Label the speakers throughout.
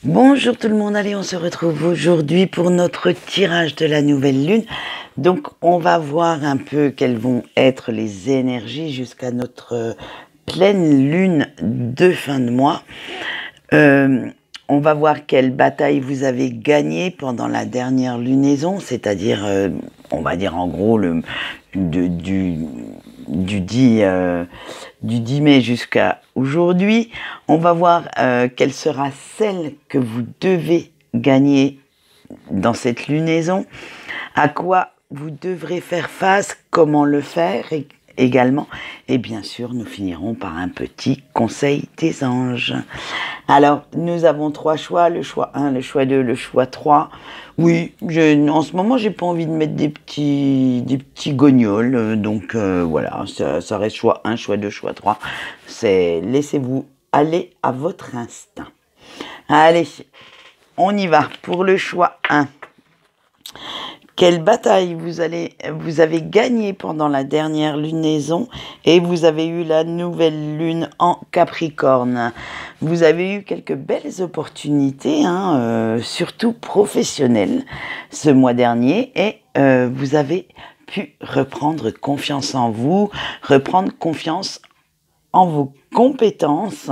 Speaker 1: Bonjour tout le monde, allez on se retrouve aujourd'hui pour notre tirage de la nouvelle lune. Donc on va voir un peu quelles vont être les énergies jusqu'à notre pleine lune de fin de mois. On va voir quelle bataille vous avez gagnée pendant la dernière lunaison, c'est-à-dire, on va dire en gros, du 10 mai jusqu'à aujourd'hui. On va voir quelle sera celle que vous devez gagner dans cette lunaison, à quoi vous devrez faire face, comment le faire également. Et bien sûr, nous finirons par un petit conseil des anges. Alors, nous avons 3 choix, le choix 1, le choix 2, le choix 3. Oui, en ce moment, j'ai pas envie de mettre des petits gognols. Donc, voilà, ça reste choix 1, choix 2, choix 3. Laissez-vous aller à votre instinct. Allez, on y va pour le choix 1. Quelle bataille vous avez gagné pendant la dernière lunaison et vous avez eu la nouvelle lune en Capricorne. Vous avez eu quelques belles opportunités, surtout professionnelles, ce mois dernier et vous avez pu reprendre confiance en vous, reprendre confiance en vos compétences.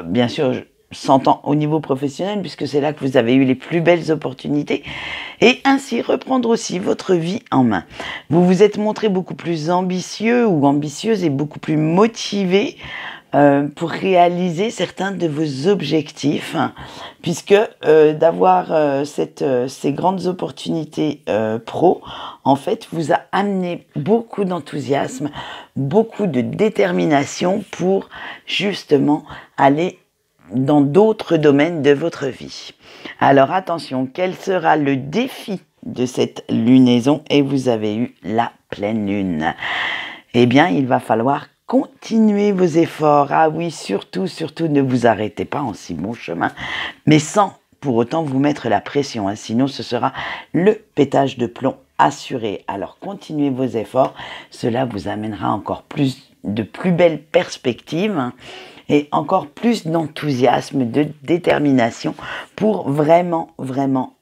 Speaker 1: Bien sûr, s'entend au niveau professionnel puisque c'est là que vous avez eu les plus belles opportunités et ainsi reprendre aussi votre vie en main. Vous vous êtes montré beaucoup plus ambitieux ou ambitieuse et beaucoup plus motivé pour réaliser certains de vos objectifs puisque d'avoir ces grandes opportunités pro en fait vous a amené beaucoup d'enthousiasme, beaucoup de détermination pour justement aller dans d'autres domaines de votre vie. Alors attention, quel sera le défi de cette lunaison? Et vous avez eu la pleine lune. Eh bien, il va falloir continuer vos efforts. Ah oui, surtout, ne vous arrêtez pas en si bon chemin, mais sans pour autant vous mettre la pression, sinon ce sera le pétage de plomb assuré. Alors continuez vos efforts, cela vous amènera encore de plus belles perspectives et encore plus d'enthousiasme, de détermination pour vraiment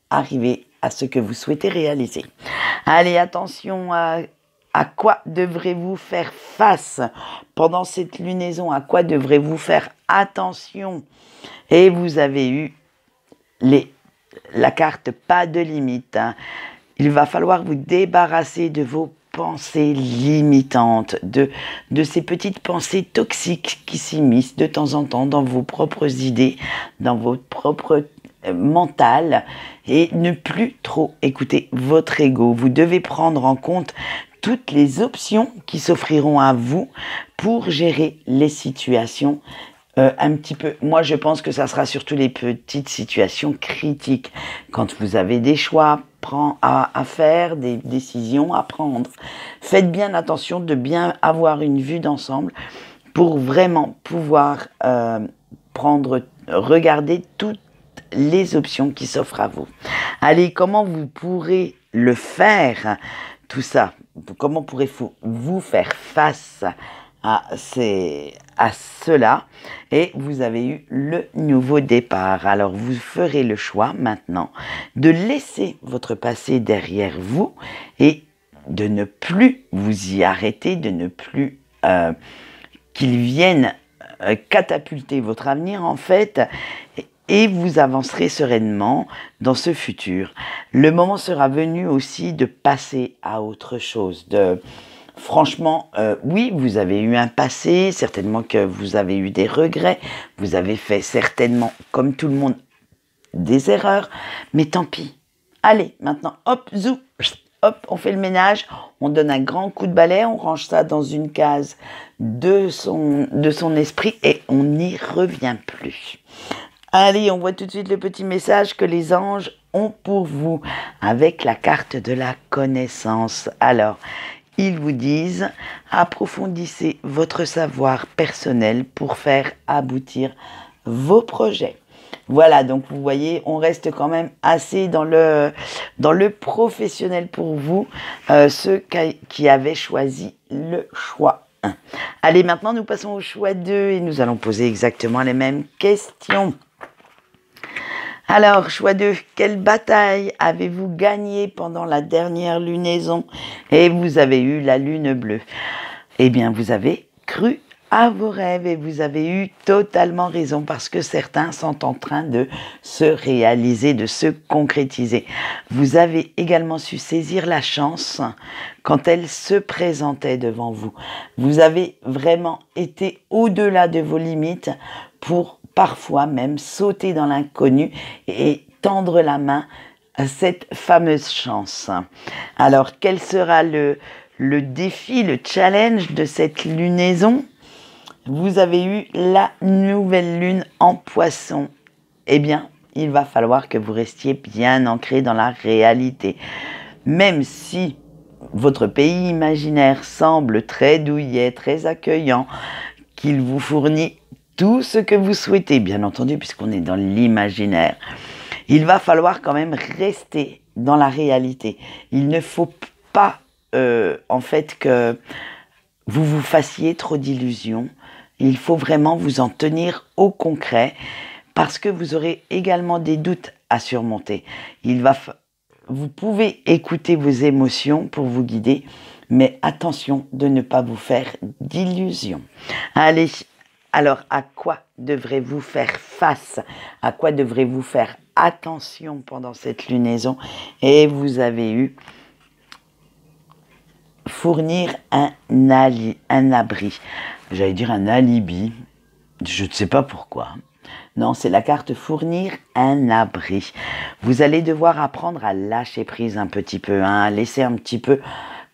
Speaker 1: arriver à ce que vous souhaitez réaliser. Allez, attention à quoi devrez-vous faire face pendant cette lunaison? À quoi devrez-vous faire attention? Et vous avez eu la carte pas de limite. Il va falloir vous débarrasser de vos pensées limitantes, de ces petites pensées toxiques qui s'immiscent de temps en temps dans vos propres idées, dans votre propre mental, et ne plus trop écouter votre ego. Vous devez prendre en compte toutes les options qui s'offriront à vous pour gérer les situations un petit peu. Moi, je pense que ça sera surtout les petites situations critiques. Quand vous avez des choix à faire, des décisions à prendre. Faites bien attention de bien avoir une vue d'ensemble pour vraiment pouvoir regarder toutes les options qui s'offrent à vous. Allez, comment vous pourrez le faire, tout ça? Comment pourrez-vous faire face à cela? Et vous avez eu le nouveau départ. Alors vous ferez le choix maintenant de laisser votre passé derrière vous et de ne plus vous y arrêter, de ne plus qu'il vienne catapulter votre avenir en fait, et vous avancerez sereinement dans ce futur. Le moment sera venu aussi de passer à autre chose, franchement, oui, vous avez eu un passé, certainement que vous avez eu des regrets, vous avez fait certainement, comme tout le monde, des erreurs, mais tant pis. Allez, maintenant, hop, zou, hop, on fait le ménage, on donne un grand coup de balai, on range ça dans une case de son esprit et on n'y revient plus. Allez, on voit tout de suite le petit message que les anges ont pour vous avec la carte de la connaissance. Alors, ils vous disent, approfondissez votre savoir personnel pour faire aboutir vos projets. Voilà, donc vous voyez, on reste quand même assez dans le professionnel pour vous, ceux qui avaient choisi le choix 1. Allez, maintenant nous passons au choix 2 et nous allons poser exactement les mêmes questions. Alors, choix 2, quelle bataille avez-vous gagné pendant la dernière lunaison? Et vous avez eu la lune bleue. Eh bien, vous avez cru à vos rêves et vous avez eu totalement raison parce que certains sont en train de se réaliser, de se concrétiser. Vous avez également su saisir la chance quand elle se présentait devant vous. Vous avez vraiment été au-delà de vos limites pour parfois même sauter dans l'inconnu et tendre la main à cette fameuse chance. Alors, quel sera le défi, le challenge de cette lunaison? Vous avez eu la nouvelle lune en Poisson. Eh bien, il va falloir que vous restiez bien ancré dans la réalité. Même si votre pays imaginaire semble très douillet, très accueillant, qu'il vous fournit tout ce que vous souhaitez, bien entendu, puisqu'on est dans l'imaginaire, il va falloir quand même rester dans la réalité. Il ne faut pas, en fait, que vous vous fassiez trop d'illusions. Il faut vraiment vous en tenir au concret parce que vous aurez également des doutes à surmonter. Vous pouvez écouter vos émotions pour vous guider, mais attention de ne pas vous faire d'illusions. Allez, alors à quoi devrez-vous faire face? À quoi devrez-vous faire attention pendant cette lunaison? Et vous avez eu fournir un abri. J'allais dire un alibi, je ne sais pas pourquoi. Non, c'est la carte fournir un abri. Vous allez devoir apprendre à lâcher prise un petit peu, à laisser un petit peu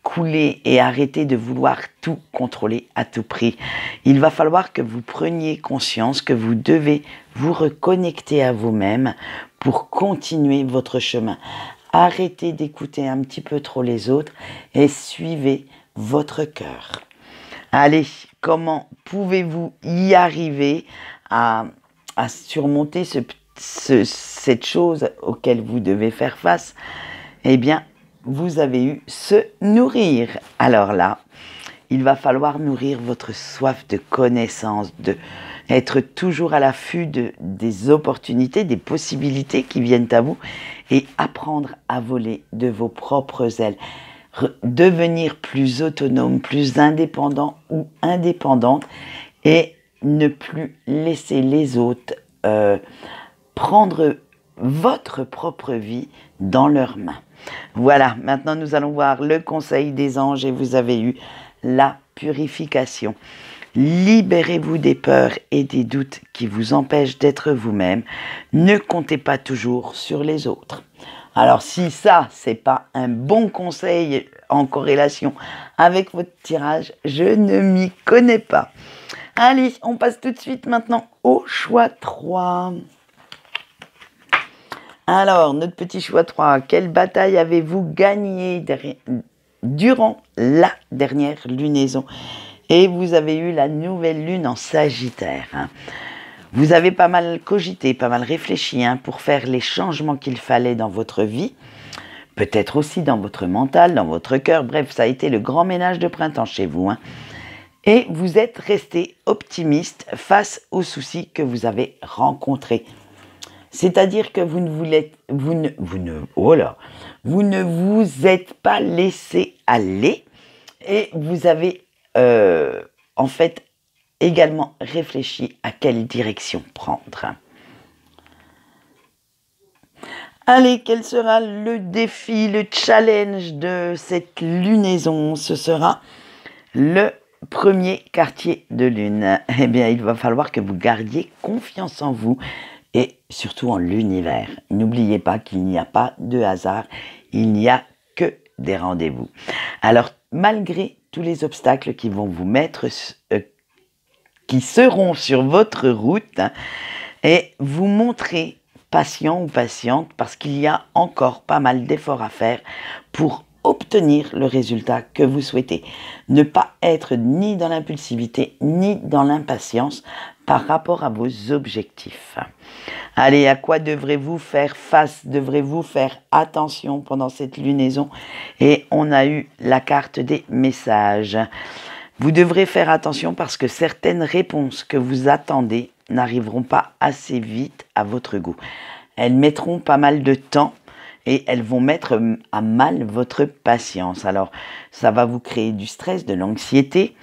Speaker 1: couler et arrêter de vouloir tout contrôler à tout prix. Il va falloir que vous preniez conscience que vous devez vous reconnecter à vous-même pour continuer votre chemin. Arrêtez d'écouter un petit peu trop les autres et suivez votre cœur. Allez, comment pouvez-vous y arriver à surmonter cette chose auquel vous devez faire face? Eh bien, vous avez eu se nourrir. Alors là, il va falloir nourrir votre soif de connaissance, être toujours à l'affût des opportunités, des possibilités qui viennent à vous et apprendre à voler de vos propres ailes. Devenir plus autonome, plus indépendant ou indépendante et ne plus laisser les autres prendre votre propre vie dans leurs mains. Voilà, maintenant nous allons voir le conseil des anges et vous avez eu la purification. Libérez-vous des peurs et des doutes qui vous empêchent d'être vous-même. Ne comptez pas toujours sur les autres. Alors si ça, c'est pas un bon conseil en corrélation avec votre tirage, je ne m'y connais pas. Allez, on passe tout de suite maintenant au choix 3. Alors, notre petit choix 3, quelle bataille avez-vous gagné durant la dernière lunaison? Et vous avez eu la nouvelle lune en Sagittaire. Vous avez pas mal cogité, pas mal réfléchi pour faire les changements qu'il fallait dans votre vie, peut-être aussi dans votre mental, dans votre cœur. Bref, ça a été le grand ménage de printemps chez vous. Et vous êtes resté optimiste face aux soucis que vous avez rencontrés. C'est-à-dire que vous ne vous êtes pas laissé aller et vous avez en fait également réfléchi à quelle direction prendre. Allez, quel sera le défi, le challenge de cette lunaison? Ce sera le premier quartier de lune. Eh bien, il va falloir que vous gardiez confiance en vous et surtout en l'univers. N'oubliez pas qu'il n'y a pas de hasard, il n'y a que des rendez-vous. Alors, malgré tous les obstacles qui vont vous mettre, qui seront sur votre route, et vous montrez patient ou patiente parce qu'il y a encore pas mal d'efforts à faire pour obtenir le résultat que vous souhaitez. Ne pas être ni dans l'impulsivité ni dans l'impatience par rapport à vos objectifs. Allez, à quoi devrez-vous faire face? Devrez-vous faire attention pendant cette lunaison? Et on a eu la carte des messages. Vous devrez faire attention parce que certaines réponses que vous attendez n'arriveront pas assez vite à votre goût. elles mettront pas mal de temps et elles vont mettre à mal votre patience. Alors, ça va vous créer du stress, de l'anxiété.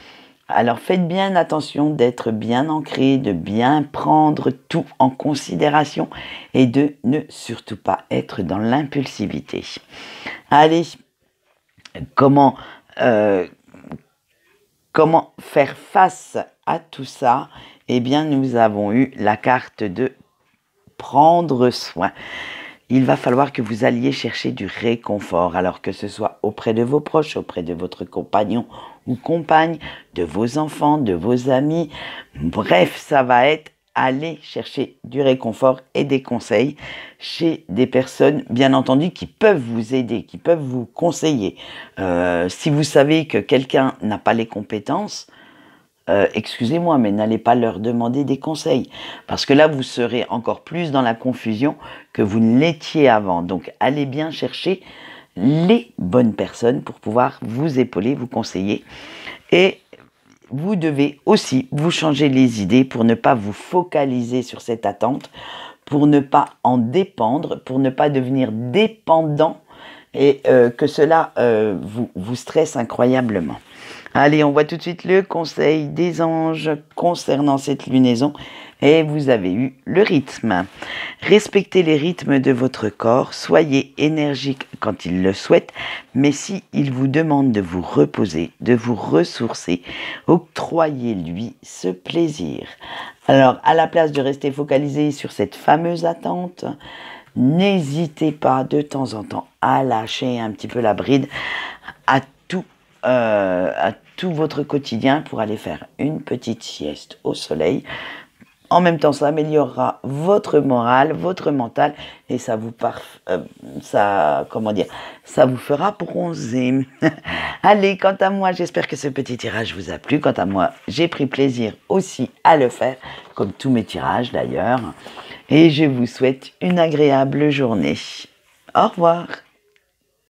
Speaker 1: Alors, faites bien attention d'être bien ancré, de bien prendre tout en considération et de ne surtout pas être dans l'impulsivité. Allez, comment faire face à tout ça? Eh bien, nous avons eu la carte de prendre soin. Il va falloir que vous alliez chercher du réconfort, alors que ce soit auprès de vos proches, auprès de votre compagnon ou compagne, de vos enfants, de vos amis. Bref, ça va être aller chercher du réconfort et des conseils chez des personnes, bien entendu, qui peuvent vous aider, qui peuvent vous conseiller. Si vous savez que quelqu'un n'a pas les compétences, excusez-moi, mais n'allez pas leur demander des conseils, parce que là, vous serez encore plus dans la confusion que vous ne l'étiez avant. Donc, allez bien chercher les bonnes personnes pour pouvoir vous épauler, vous conseiller. Et vous devez aussi vous changer les idées pour ne pas vous focaliser sur cette attente, pour ne pas en dépendre, pour ne pas devenir dépendant et que cela vous stresse incroyablement. Allez, on voit tout de suite le conseil des anges concernant cette lunaison et vous avez eu le rythme. Respectez les rythmes de votre corps, soyez énergique quand il le souhaite, mais si il vous demande de vous reposer, de vous ressourcer, octroyez-lui ce plaisir. Alors, à la place de rester focalisé sur cette fameuse attente, n'hésitez pas de temps en temps à lâcher un petit peu la bride à tout votre quotidien pour aller faire une petite sieste au soleil. En même temps, ça améliorera votre morale, votre mental et ça vous fera bronzer. Allez, quant à moi, j'espère que ce petit tirage vous a plu. Quant à moi, j'ai pris plaisir aussi à le faire, comme tous mes tirages d'ailleurs. Et je vous souhaite une agréable journée. Au revoir.